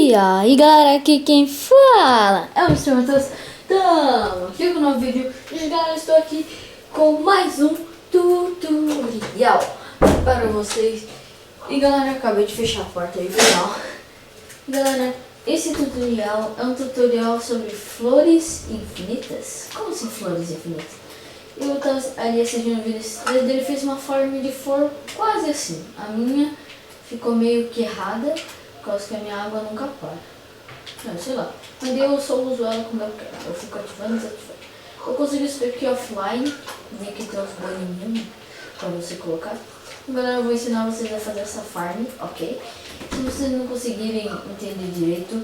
E aí galera, aqui quem fala é o Mr. Matheus. Tamo aqui com um novo vídeo. E galera, estou aqui com mais um tutorial para vocês. E galera, acabei de fechar a porta aí final. Galera, esse tutorial é um tutorial sobre flores infinitas. Como assim flores infinitas? Eu tava ali assistindo o vídeo dele, fez uma forma de flor quase assim. A minha ficou meio que errada, por causa que a minha água nunca para. Não, sei lá. Mas eu só uso ela como eu quero. Eu fico ativando e desativando. Eu consegui isso aqui offline. Vi que tem uns bolinhos pra você colocar. Agora eu vou ensinar vocês a fazer essa farm, ok? Se vocês não conseguirem entender direito,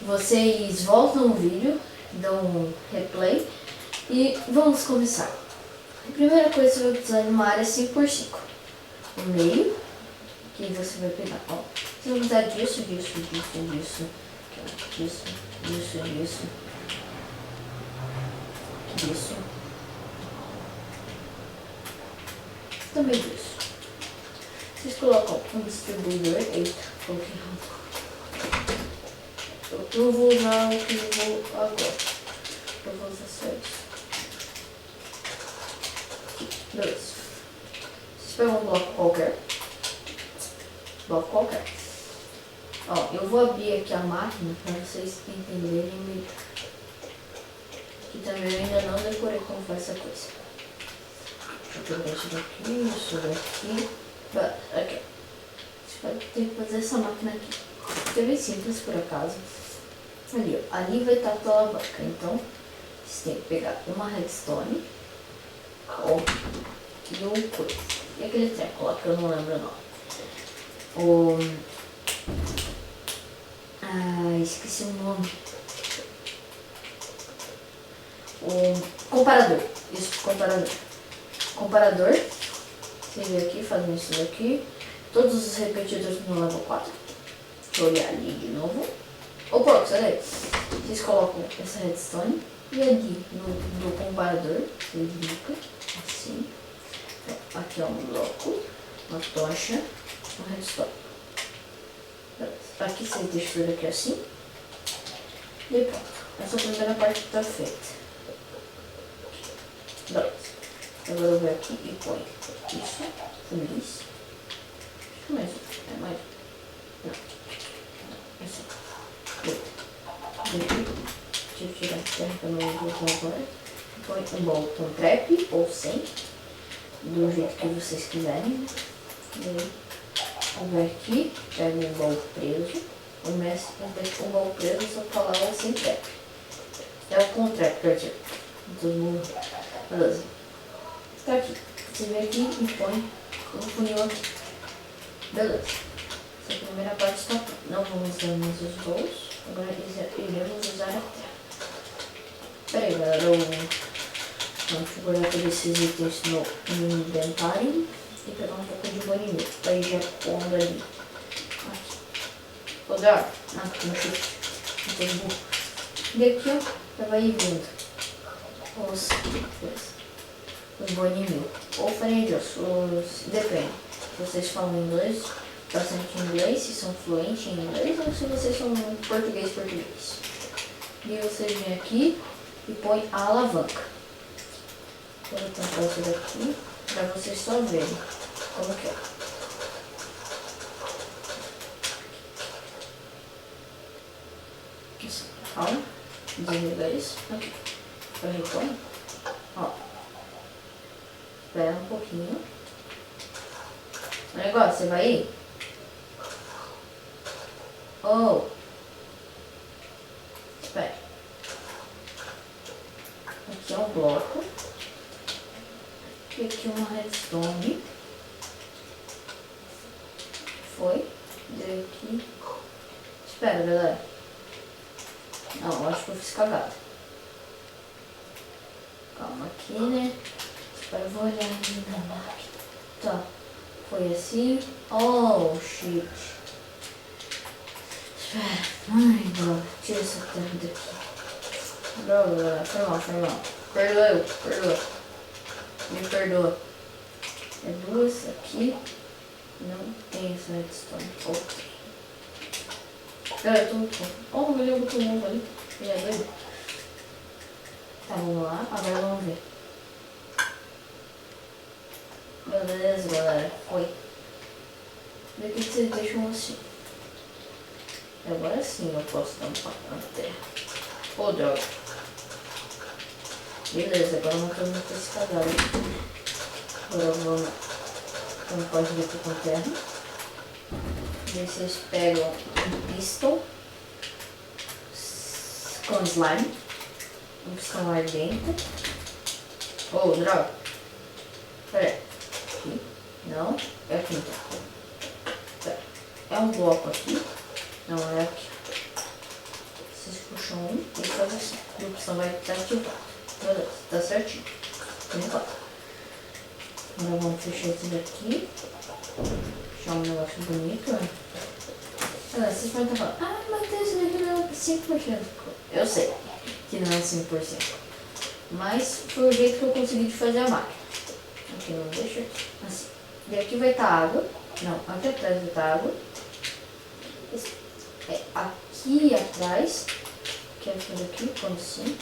vocês voltam o vídeo, dão um replay e vamos começar. A primeira coisa, você vai precisar de uma área 5x5. No meio, que você vai pegar, ó. Você vai precisar disso, disso, também disso. Vocês colocam um distribuidor. Eita, coloquei errado. Eu vou usar o que eu vou agora. Eu vou usar só isso. Beleza. Vocês pegam um bloco qualquer. Ó, eu vou abrir aqui a máquina para vocês entenderem melhor. Que também eu ainda não decorei como faz essa coisa. Deixa eu pegar isso daqui, isso daqui. Aqui. Você vai ter que fazer essa máquina aqui. É bem simples por acaso. Ali, ó. Ali vai estar a tua alavanca. Então, você tem que pegar uma redstone. Ó. E um coisa. E aquele treco lá que eu não lembro o nome. Esqueci o nome. O comparador. Isso, comparador. Comparador. Você vê aqui, fazendo isso daqui. Todos os repetidores no level 4. Deixa eu olhar ali de novo. Ô porco, sai daí. Vocês colocam essa redstone. E ali no comparador, você clica assim. Então, aqui é um bloco, uma tocha, uma redstone. Aqui você deixa tudo aqui assim. E pronto. Essa primeira parte está feita. Beleza. Agora eu vou aqui e põe isso. Feliz. Isso mesmo. É mais. Não. Assim. Deixa eu tirar a terra que eu não vou usar agora. Põe um botão trap ou sem. Do jeito que vocês quiserem. E aí, eu vou aqui, pego um baú preso. Começo com o baú preso, só falar sem trap. É o com trap, quer dizer. Beleza. Tá aqui. Você vem aqui e põe o funil aqui. Beleza. Essa primeira parte está pronta. Não vamos usar mais os baús. Agora iremos usar a terra. Pera aí, galera. Vamos guardar todos esses itens no inventário. E pegar um pouco de banimento. Aí já pondo ali. Aqui. Rodar. Aqui no chute. E aqui, ó. Já vai vindo. Os banimento. Ou friendos. Depende. Se vocês falam inglês, bastante inglês, se são fluentes em inglês, ou se vocês são português. E vocês vêm aqui e põe a alavanca. Vou tampar isso daqui para vocês só verem como que é. Isso. Calma. Desligar isso. Aqui. Eu reponho. Ó. Espera um pouquinho. O negócio, você vai ir? Oh. Espera. Aqui é um bloco. E aqui uma redstone. Foi. E aqui. Espera, galera. Não, acho que eu fiz cagada. Calma aqui, né? Agora eu vou olhar ali na máquina. Tá. Foi assim. Oh, shit. Espera. Ai, droga. Tira essa terra daqui. Droga, galera. Foi mal. Perdoa. Me perdoa. É duas aqui. Não tem essa redstone. Ok. Eu tô muito bom. Oh, meu Deus, botou um ovo ali. Ele é doido. Tá, vamos lá. Agora vamos ver. Beleza, galera. Foi. Daqui vocês deixam assim. Agora sim eu posso tampar na terra. Ô, droga. Beleza, agora montamos esse cagado. Agora vamos tampar isso daqui com terra. Daí vocês pegam um piston com slime. Um pistão ardente. Ô, droga. Pera aí. Aqui. Não. É aqui então. Pera. É um bloco aqui. Não, é aqui. Vocês puxam um e fazem assim. E o pistão vai estar ativado. Beleza, tá certinho. Por enquanto. Agora vamos fechar esse daqui. Deixar um negócio bonito, né? Olha, vocês podem estar falando, ah, Matheus, isso daqui não é 5%. Eu sei que não é 5%. Mas foi o jeito que eu consegui de fazer a máquina. Aqui não deixa assim. E aqui vai estar água. Não, aqui atrás vai estar água. É aqui atrás. Que é essa daqui, como assim.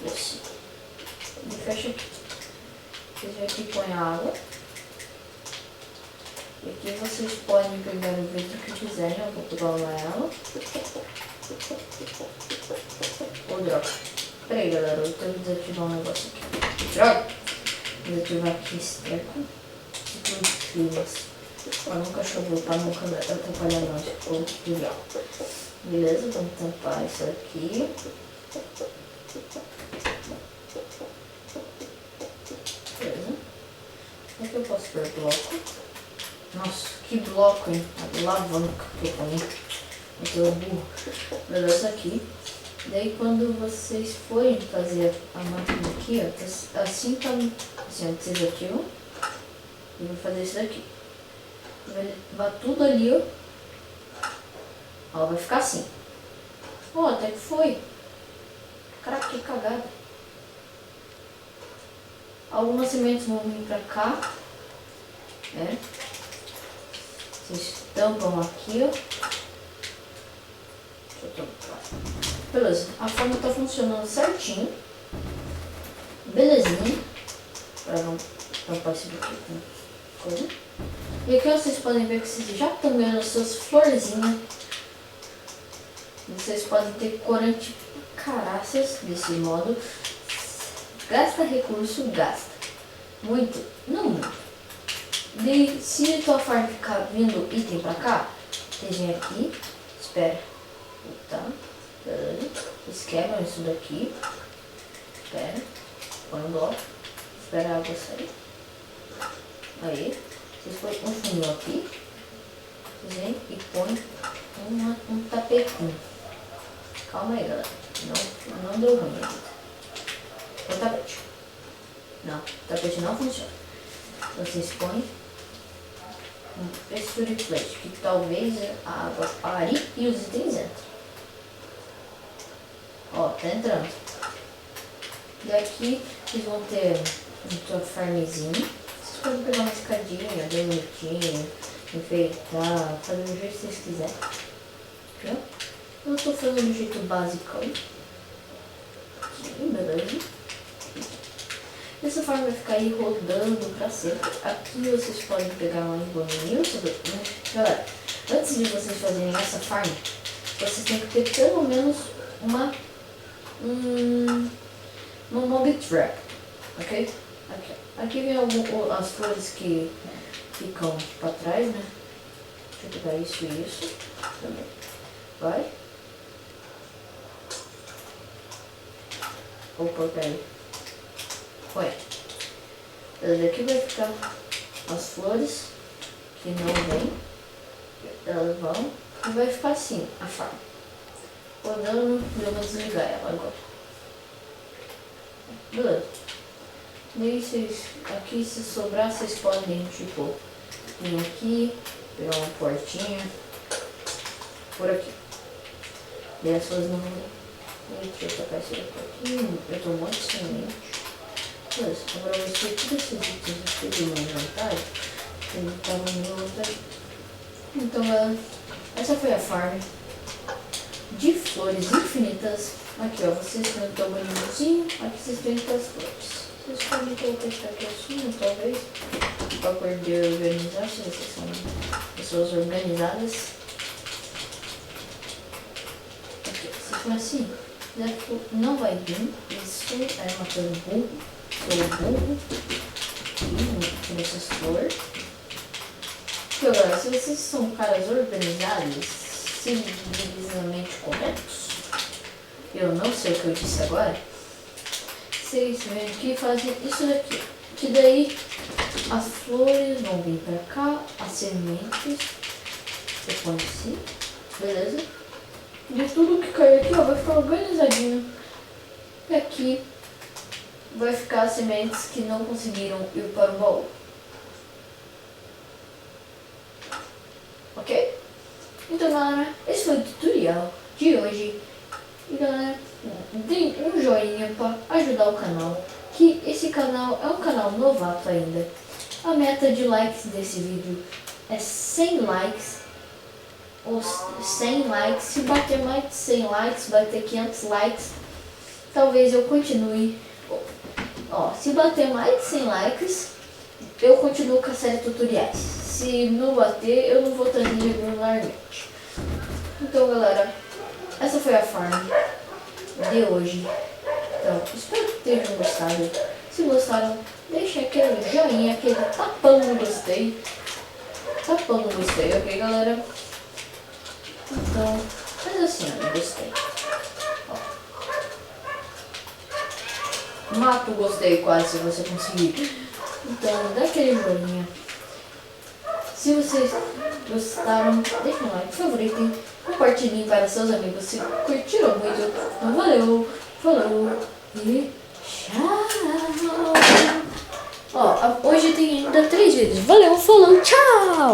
E assim. E fecha aqui. Vocês aqui põem a água. E aqui vocês podem pegar o vidro que quiserem. Eu vou pegar o amarelo. Ô, droga. Peraí, galera, eu tenho que desativar um negócio aqui. Droga! Vou desativar aqui esse treco. Tipo de filas. Pra nunca chover, pra nunca atrapalhar não, se for legal. Beleza, vamos tampar isso aqui. Beleza. Aqui eu posso pôr bloco. Nossa, que bloco, hein? A alavanca que eu ponho. Eu tô burro. Beleza, aqui. Daí quando vocês forem fazer a máquina aqui, ó, assim tá, assim, vocês ativam. E vou fazer isso daqui. Vai levar tudo ali, ó. Ó, vai ficar assim. Ó, até que foi. Caraca, que cagada. Algumas sementes vão vir pra cá. Né? Vocês tampam aqui, ó. Deixa eu tampar. Beleza, a forma tá funcionando certinho. Belezinha. Pra não tampar esse daqui com coisa. E aqui vocês podem ver que vocês já estão ganhando as suas florzinhas. Vocês podem ter corante caraças desse modo. Gasta recurso, gasta. Muito, não muito. E se a tua farm ficar vindo item pra cá, vocês vêm aqui, espera. Tá, beleza. Vocês quebram isso daqui. Espera. Põe um bloco. Espera a água sair. Aí. Vocês põem um funil aqui. Vocês vêm e põem um tapetinho. Calma aí, galera. Não deu ruim ainda. O tapete. Não, o tapete não funciona. Vocês põem um texture plate, que talvez a água pare e os itens entrem. Ó, tá entrando. E aqui vocês vão ter uma farmzinha. Vocês podem pegar uma escadinha, bonitinho, enfeitar, fazer do jeito que vocês quiserem. Viu? Eu tô fazendo do jeito básico. Beleza. Essa forma vai ficar aí rodando pra sempre. Aqui vocês podem pegar mais boninhos. Galera, antes de vocês fazerem essa farm, vocês têm que ter pelo menos uma mob trap, ok? Aqui vem as flores que ficam pra trás, né? Deixa eu pegar isso e isso também. Vai. Opa, peraí. Olha. Aqui vai ficar as flores que não vêm. Elas vão. E vai ficar assim a farm. Rodando, eu vou desligar ela agora. Beleza. Daí vocês, aqui se sobrar, vocês podem, tipo, vir aqui, pegar uma portinha, por aqui. E as flores não vão. Deixa eu tacar esse daqui. Eu tô muito semente. Beleza, agora eu vou ter todos esses itens aqui do meu inventário. Que ele tava no meu outro. Então, galera, essa foi a farm. de flores infinitas. Aqui, ó, vocês têm o tamanhozinho, aqui vocês têm as flores. Vocês podem colocar isso aqui assim, talvez, para poder organizar, se vocês são pessoas organizadas. Aqui, se for assim, não vai vir. Isso é uma coisa burro. Burro. Aqui nessas flores. Porque agora, se vocês são caras organizados, civilizadamente corretos, eu não sei o que eu disse agora, vocês veem que fazem isso daqui. Que daí as flores vão vir pra cá, as sementes, eu ponho assim, beleza? De tudo que cair aqui, ó, vai ficar organizadinho. E aqui vai ficar as sementes que não conseguiram ir para o baú. Ok? Então, galera, esse foi o tutorial de hoje. E, galera, deem um joinha para ajudar o canal, que esse canal é um canal novato ainda. A meta de likes desse vídeo é 100 likes. Ou 100 likes. Se bater mais de 100 likes, bater 500 likes, talvez eu continue. Ó, se bater mais de 100 likes, eu continuo com a série tutoriais. Se não bater, eu não vou trazer regularmente. Então, galera, essa foi a farm de hoje. Então, espero que tenham gostado. Se gostaram, deixem aquele joinha, aquele tapão no gostei. Tapão no gostei, ok, galera? Então, faz assim, ó, gostei. Ó. Mata o gostei quase, se você conseguir. Então, dá aquele joinha. Se vocês gostaram, deixem um like, favoritem, compartilhem para seus amigos se curtiram muito. Então, valeu, falou e tchau. Ó, hoje tem ainda 3 vídeos. Valeu, falou, tchau.